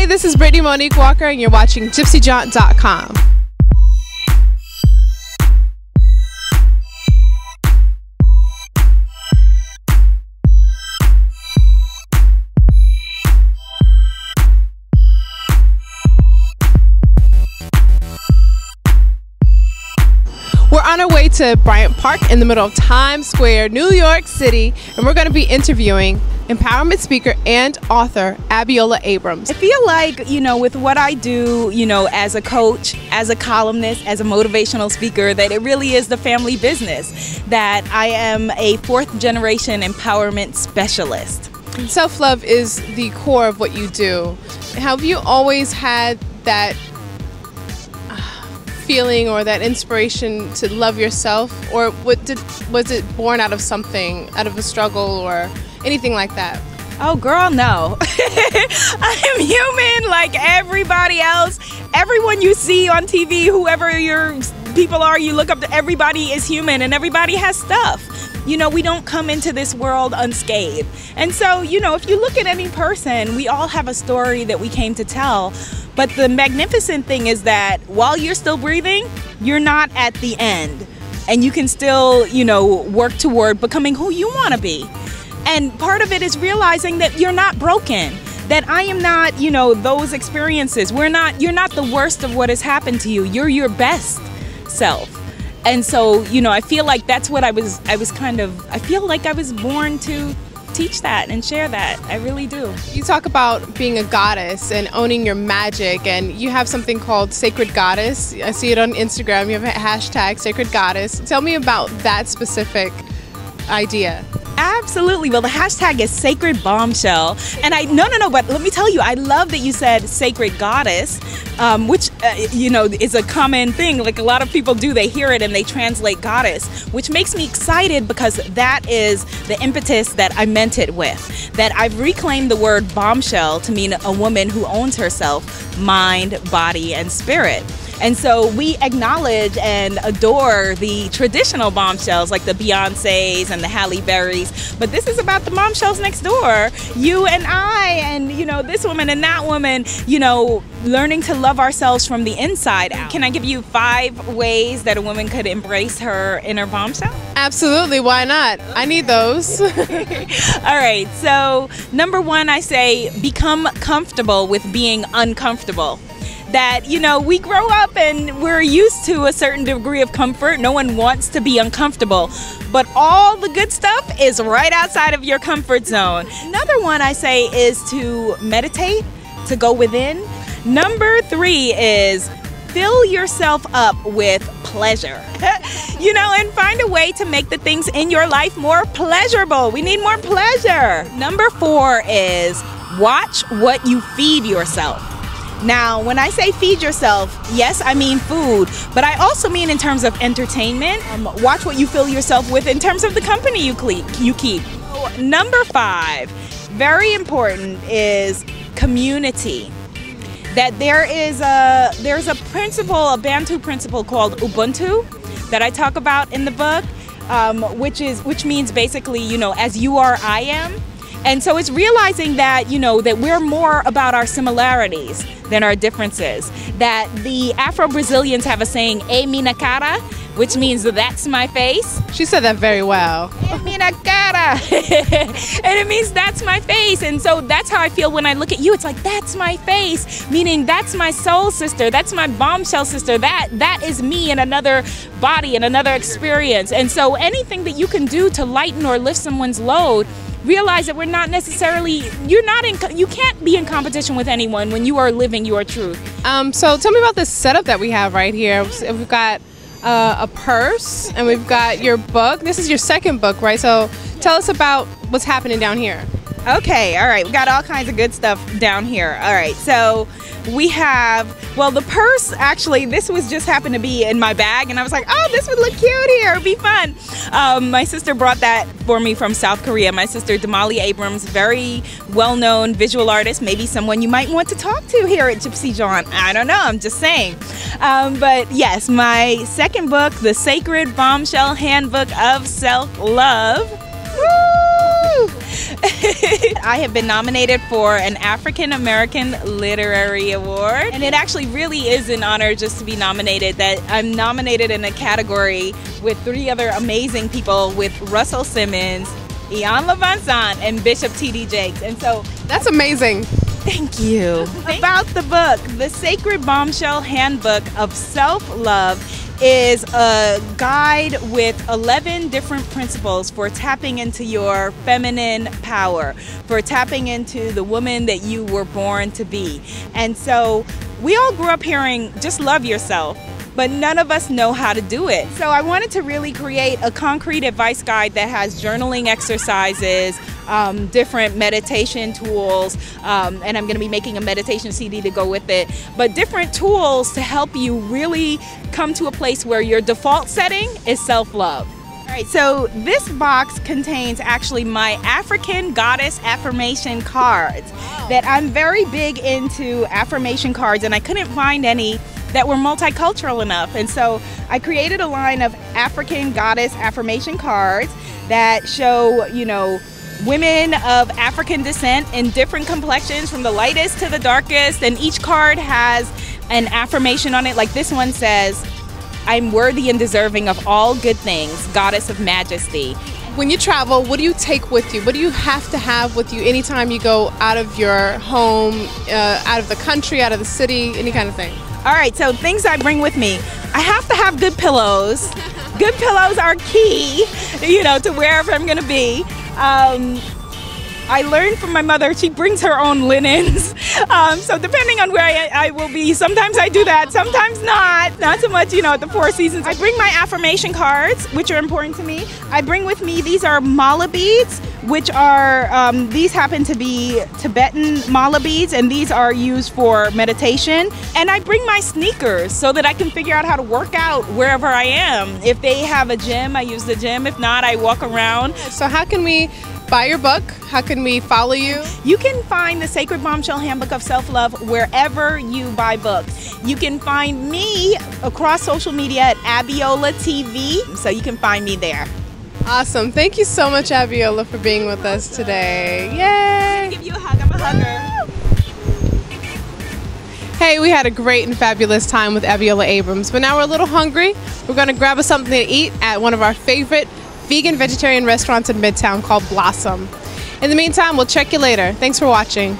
Hey, this is Brittany Monique Walker, and you're watching GypsyJaunt.com. We're on our way to Bryant Park in the middle of Times Square, New York City, and we're going to be interviewing empowerment speaker and author Abiola Abrams. I feel like, with what I do, as a coach, as a columnist, as a motivational speaker, that it really is the family business, that I am a fourth generation empowerment specialist. Self-love is the core of what you do. Have you always had that feeling or that inspiration to love yourself, or was it born out of something, out of a struggle or anything like that? Oh girl, no. I am human like everybody else. Everyone you see on TV, whoever your people are, you look up to, everybody is human and everybody has stuff. We don't come into this world unscathed. And so, if you look at any person, we all have a story that we came to tell. But the magnificent thing is that while you're still breathing, you're not at the end. And you can still, work toward becoming who you want to be. And part of it is realizing that you're not broken, that I am not, those experiences. You're not the worst of what has happened to you. You're your best self. And so, I feel like that's what I feel like I was born to teach that and share that. I really do. You talk about being a goddess and owning your magic, and you have something called Sacred Goddess. I see it on Instagram. You have a hashtag Sacred Goddess. Tell me about that specific idea. Absolutely. Well, the hashtag is Sacred Bombshell. And but let me tell you, I love that you said Sacred Goddess, which, is a common thing. Like a lot of people do, they hear it and they translate goddess, which makes me excited because that is the impetus that I meant it with. That I've reclaimed the word bombshell to mean a woman who owns herself, mind, body, and spirit. And so we acknowledge and adore the traditional bombshells like the Beyoncés and the Halle Berrys, but this is about the bombshells next door. You and I and, this woman and that woman, learning to love ourselves from the inside out. Can I give you 5 ways that a woman could embrace her inner bombshell? Absolutely, why not? I need those. All right, so number 1, I say become comfortable with being uncomfortable. That, we grow up and we're used to a certain degree of comfort. No one wants to be uncomfortable, but all the good stuff is right outside of your comfort zone. Another one I say is to meditate, to go within. Number 3 is fill yourself up with pleasure, and find a way to make the things in your life more pleasurable. We need more pleasure. Number 4 is watch what you feed yourself. Now, when I say feed yourself, yes, I mean food, but I also mean in terms of entertainment. Watch what you fill yourself with in terms of the company you keep. Number 5, very important, is community. That there's a principle, a Bantu principle called Ubuntu that I talk about in the book, which means basically, as you are, I am. And so it's realizing that, that we're more about our similarities than our differences. That the Afro-Brazilians have a saying, "E minha cara," which means that's my face. She said that very well. "E minha cara." And it means that's my face. And so that's how I feel when I look at you. It's like, that's my face, meaning that's my soul sister. That's my bombshell sister. That is me in another body, in another experience. And so anything that you can do to lighten or lift someone's load, realize that we're not necessarily, you can't be in competition with anyone when you are living your truth. So tell me about this setup that we have right here. We've got a purse and we've got your book. This is your second book, right? So tell us about what's happening down here. Okay, all right, we got all kinds of good stuff down here. All right, so we have, well, the purse, actually, this was just happened to be in my bag, and I was like, oh, this would look cute here, it'd be fun. My sister brought that for me from South Korea. My sister, Abiola Abrams, very well-known visual artist, maybe someone you might want to talk to here at Gypsy Jaunt. I don't know, I'm just saying. But yes, my second book, The Sacred Bombshell Handbook of Self-Love. Woo! I have been nominated for an African American Literary Award, and it actually really is an honor just to be nominated. That I'm nominated in a category with 3 other amazing people, with Russell Simmons, Ian LaVanzant, and Bishop T.D. Jakes. And so That's amazing. thank you. About the book, The Sacred Bombshell Handbook of Self-Love is a guide with 11 different principles for tapping into your feminine power, for tapping into the woman that you were born to be. And so we all grew up hearing, just love yourself, but none of us know how to do it. So I wanted to really create a concrete advice guide that has journaling exercises, different meditation tools, and I'm going to be making a meditation CD to go with it, but different tools to help you really come to a place where your default setting is self-love. All right, so this box contains actually my African Goddess affirmation cards. That I'm very big into affirmation cards, and I couldn't find any that were multicultural enough. And so I created a line of African Goddess affirmation cards that show, you know, women of African descent in different complexions, from the lightest to the darkest, and each card has an affirmation on it. Like this one says, I'm worthy and deserving of all good things, Goddess of Majesty. When you travel, what do you take with you? What do you have to have with you anytime you go out of your home, out of the country, out of the city, any kind of thing? All right, so things I bring with me. I have to have good pillows. Good pillows are key, you know, to wherever I'm gonna be. I learned from my mother, she brings her own linens. So depending on where I will be, sometimes I do that, sometimes not so much, you know, at the Four Seasons. I bring my affirmation cards, which are important to me. I bring with me, these are mala beads, which are, these happen to be Tibetan mala beads, and these are used for meditation. And I bring my sneakers so that I can figure out how to work out wherever I am. If they have a gym, I use the gym. If not, I walk around. So how can we buy your book? How can we follow you? You can find the Sacred Bombshell Handbook of Self-Love wherever you buy books. You can find me across social media at Abiola TV, so you can find me there. Awesome. Thank you so much, Abiola, for being with us today. Yay! I'll give you a hug. I'm a hugger. Hey, we had a great and fabulous time with Abiola Abrams, but now we're a little hungry. We're going to grab us something to eat at one of our favorite vegan vegetarian restaurants in Midtown called Blossom. In the meantime, we'll check you later. Thanks for watching.